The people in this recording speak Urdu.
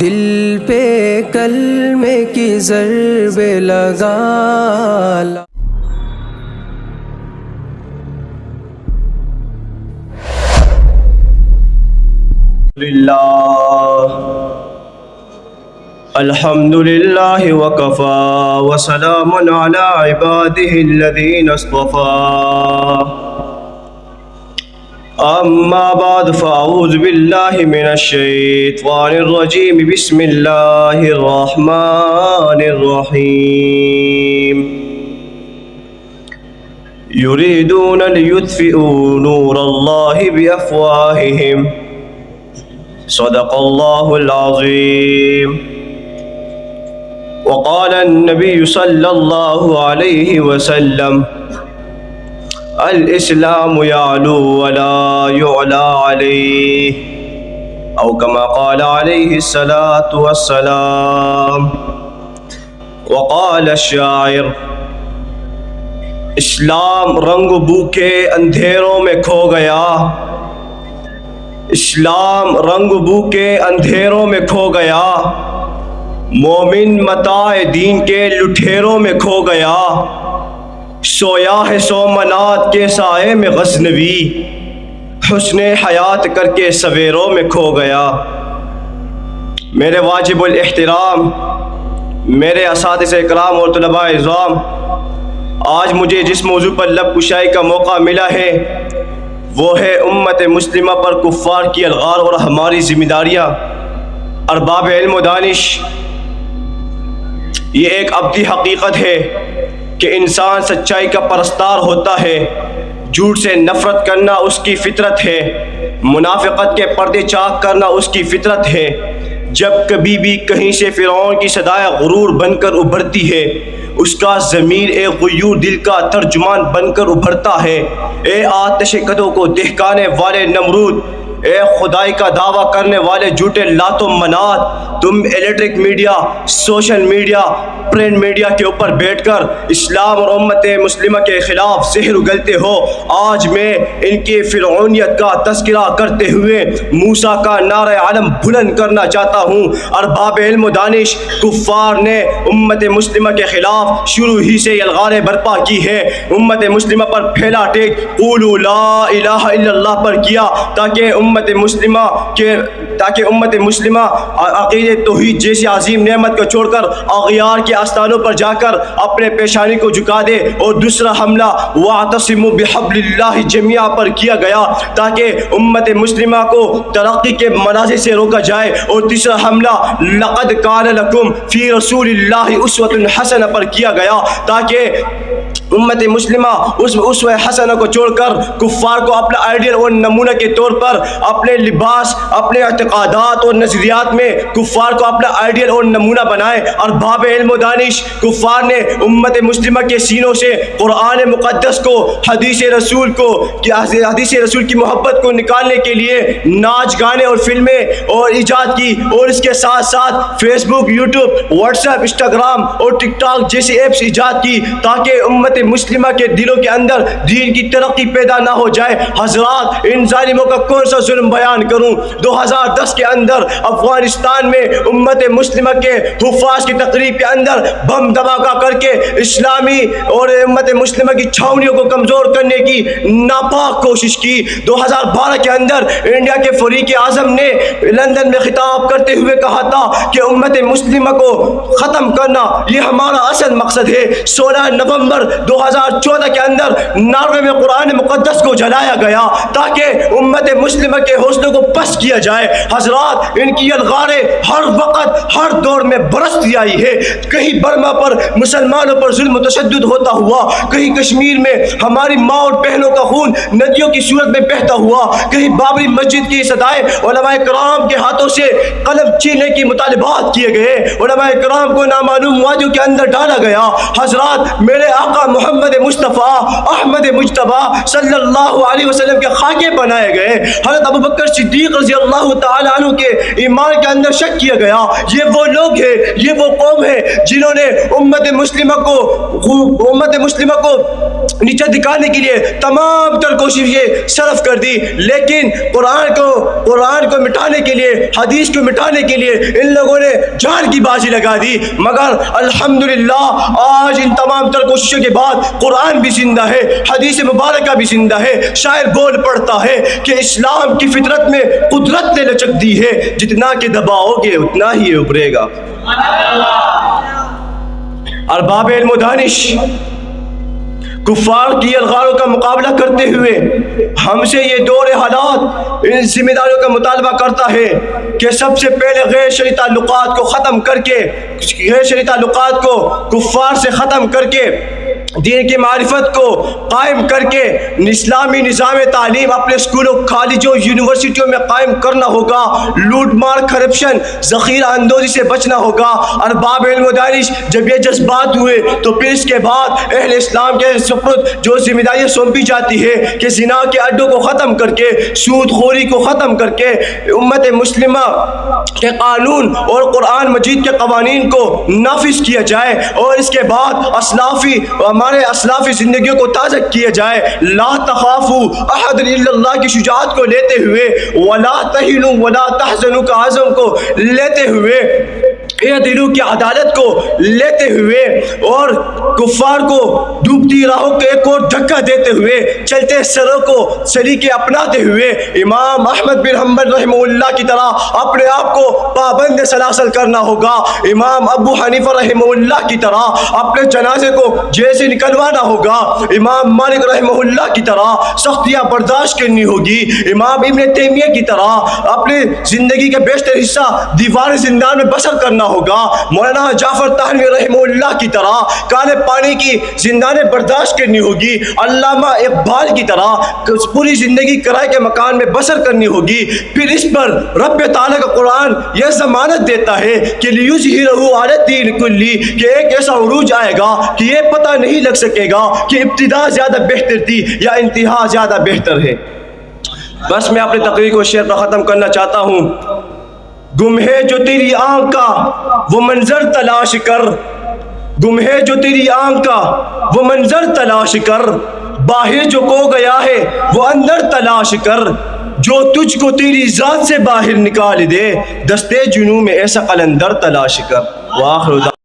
دل پہ کلمے کی ضربیں لگا الحمد للہ وکفا وسلام علی عباده الذین اصطفى اما بعد فاعوذ باللہ من الشیطان الرجیم بسم اللہ الرحمن الرحیم یریدون لیطفئوا نور اللہ بافواہہم صدق اللہ العظیم وقال النبي صلى الله عليه وسلم الإسلام يعلو ولا يعلى عليه أو كما قال عليه الصلاة والسلام وقال الشاعر اسلام رنگ بو کے اندھیروں میں کھو گیا، اسلام رنگ بو کے اندھیروں میں کھو گیا، مومن متاع دین کے لٹھیروں میں کھو گیا، سویا ہے سومنات کے سائے میں غزنوی، حسن حیات کر کے سویروں میں کھو گیا۔ میرے واجب الاحترام، میرے اساتذہ اکرام اور طلباء اعزام، آج مجھے جس موضوع پر لب کشائی کا موقع ملا ہے وہ ہے امت مسلمہ پر کفار کی الغار اور ہماری ذمہ داریاں۔ ارباب علم و دانش، یہ ایک ابدی حقیقت ہے کہ انسان سچائی کا پرستار ہوتا ہے، جھوٹ سے نفرت کرنا اس کی فطرت ہے، منافقت کے پردے چاک کرنا اس کی فطرت ہے۔ جب کبھی بھی کہیں سے فرعون کی صدائے غرور بن کر ابھرتی ہے، اس کا ضمیر ایک غیور دل کا ترجمان بن کر ابھرتا ہے۔ اے آتش کدوں کو دہکانے والے نمرود، اے خدائی کا دعویٰ کرنے والے جھوٹے لات و منات، تم electric media, social media, print media کے اوپر بیٹھ کر اسلام اور امت مسلمہ کے خلاف زہر اگلتے ہو۔ آج میں ان کے فرعونیت کا تذکرہ کرتے ہوئے موسیٰ کا نعرہ علم بلند کرنا چاہتا ہوں۔ ارباب علم و دانش، کفار نے امت مسلمہ کے خلاف شروع ہی سے الغاریں برپا کی ہے، امت مسلمہ پر پھیلا ٹیک قولوا لا الہ الا اللہ پر کیا تاکہ امت مسلمہ عقیدہ توحید جیسی عظیم نعمت کو چھوڑ کر اغیار کے آستانوں پر جا کر اپنے پیشانی کو جھکا دے، اور دوسرا حملہ واعتصموا بحبل اللہ جميعا پر کیا گیا تاکہ امت مسلمہ کو ترقی کے منازل سے روکا جائے، اور تیسرا حملہ لقد کان لکم فی رسول اللہ اسوۃ حسنہ پر کیا گیا تاکہ امت مسلمہ اس اسوہ حسنہ کو چھوڑ کر کفار کو اپنا آئیڈیل اور نمونہ کے طور پر اپنے لباس، اپنے اعتقادات اور نظریات میں کفار کو اپنا آئیڈیل اور نمونہ بنائے۔ اور باب علم و دانش، کفار نے امت مسلمہ کے سینوں سے قرآن مقدس کو، حدیث رسول کی محبت کو نکالنے کے لیے ناچ گانے اور فلمیں اور ایجاد کی، اور اس کے ساتھ ساتھ فیس بک، یوٹیوب، واٹس ایپ، انسٹاگرام اور ٹک ٹاک جیسی ایپس ایجاد کی تاکہ امت مسلمہ کے دلوں کے اندر دین کی ترقی پیدا نہ ہو جائے۔ حضرات، ان ظالموں کا کون سا ظلم بیان کروں؟ 2010 کے اندر افغانستان میں امت مسلمہ کے حفاظ کی تقریب کے اندر بم دھماکہ کر کے اسلامی اور امت مسلمہ کی چھاؤنیوں کو کمزور کرنے کی ناپاک کوشش کی۔ 2012 کے اندر انڈیا کے فریق اعظم نے لندن میں خطاب کرتے ہوئے کہا تھا کہ امت مسلمہ کو ختم کرنا یہ ہمارا اصل مقصد ہے۔ 16 نومبر 2014 کے اندر ناروے میں قرآن مقدس کو جلایا گیا تاکہ امت مسلمہ کے حوصلوں کو پست کیا جائے۔ حضرات، ان کی الغاریں ہر وقت ہر دور میں برستی آئی ہے۔ کہیں برما پر مسلمانوں پر ظلم و تشدد ہوتا ہوا، کہیں کشمیر میں ہماری ماں اور بہنوں کا خون ندیوں کی صورت میں بہتا ہوا، کہیں بابری مسجد کی صدائے علماء کرام کے ہاتھوں سے قلم چھیننے کی مطالبات کیے گئے، علماء کرام کو نامعلوم وادیوں کے اندر ڈالا گیا۔ حضرات، میرے آقا محمد مصطفیٰ احمد مجتبیٰ صلی اللہ علیہ وسلم کے خاکے بنائے گئے۔ حضرت ابوبکر صدیق رضی اللہ تعالیٰ عنہ کے ایمان کے اندر شک کیا گیا. یہ وہ لوگ ہیں, یہ وہ قوم ہے جنہوں نے امت مسلمہ کو نیچے دکھانے کے لیے تمام تر کوششیں صرف کر دی, لیکن قرآن کو مٹانے کے لیے, حدیث کو مٹانے کے لیے ان لوگوں نے جان کی بازی لگا دی. مگر الحمدللہ آج ان تمام تر کوششوں کے بعد قرآن بھی زندہ ہے, حدیث مبارکہ بھی زندہ ہے. شاعر بول پڑتا ہے کہ اسلام کی فطرت میں قدرت نے لچک دی ہے, جتنا کہ دباؤ گے اتنا ہی ابھرے گا. ارباب علم و دانش کفار کی الغاروں کا مقابلہ کرتے ہوئے ہم سے یہ دور حالات ان ذمہ داریوں کا مطالبہ کرتا ہے کہ سب سے پہلے غیر شرعی تعلقات کو ختم کر کے, غیر شرعی تعلقات کو کفار سے ختم کر کے, دین کی معرفت کو قائم کر کے اسلامی نظام تعلیم اپنے اسکولوں, کالجوں, یونیورسٹیوں میں قائم کرنا ہوگا. لوٹ مار, کرپشن, ذخیرہ اندوزی سے بچنا ہوگا. ارباب علم و دانش جب یہ جذبات ہوئے تو پھر اس کے بعد اہل اسلام کے سپرد جو ذمہ داریاں سونپی جاتی ہے کہ زنا کے اڈوں کو ختم کر کے, سود خوری کو ختم کر کے, امت مسلمہ کے قانون اور قرآن مجید کے قوانین کو نافذ کیا جائے, اور اس کے بعد ہمارے اسلافی زندگیوں کو تازہ کیا جائے. لا تخافوا احد الا اللہ کی شجاعت کو لیتے ہوئے, ولا تہنوا ولا تحزنوا کا عزم کو لیتے ہوئے, دلوں کی عدالت کو لیتے ہوئے, اور کفار کو ڈوبتی راہوں کو ایک اور دھکا دیتے ہوئے, چلتے سروں کو سلیقے اپناتے ہوئے امام احمد بن حنبل رحمہ اللہ کی طرح اپنے آپ کو پابند سلاسل کرنا ہوگا. امام ابو حنیفہ رحمہ اللہ کی طرح اپنے جنازے کو جیسے نکلوانا ہوگا. امام مالک رحمہ اللہ کی طرح سختیاں برداشت کرنی ہوگی. امام ابن تیمیہ کی طرح اپنے زندگی کا بیشتر حصہ دیوار زندان میں بسر کرنا ہوگا. مولانا جعفر تھانوی رحمہ اللہ کی طرح کالے پانی کی زندانیں برداشت کرنی ہوگی. علامہ اقبال کی طرح پوری زندگی کرائے کے مکان میں بسر کرنی ہوگی. پھر اس پر رب تعالیٰ کا قرآن یہ ضمانت دیتا ہے کہ لیظہرہ علی الدین کلی, کہ ایک ایسا عروج آئے گا کہ یہ پتہ نہیں لگ سکے گا کہ ابتدا زیادہ بہتر تھی یا انتہا زیادہ بہتر ہے. بس میں اپنی تقریر کو شعر پر ختم کرنا چاہتا ہوں. گم ہے جو تیری آنکھ کا وہ منظر تلاش کر, گم ہے جو تیری آنکھ کا وہ منظر تلاش کر, باہر جو کو گیا ہے وہ اندر تلاش کر, جو تجھ کو تیری ذات سے باہر نکال دے, دستے جنوں میں ایسا قلندر تلاش کر. وآخر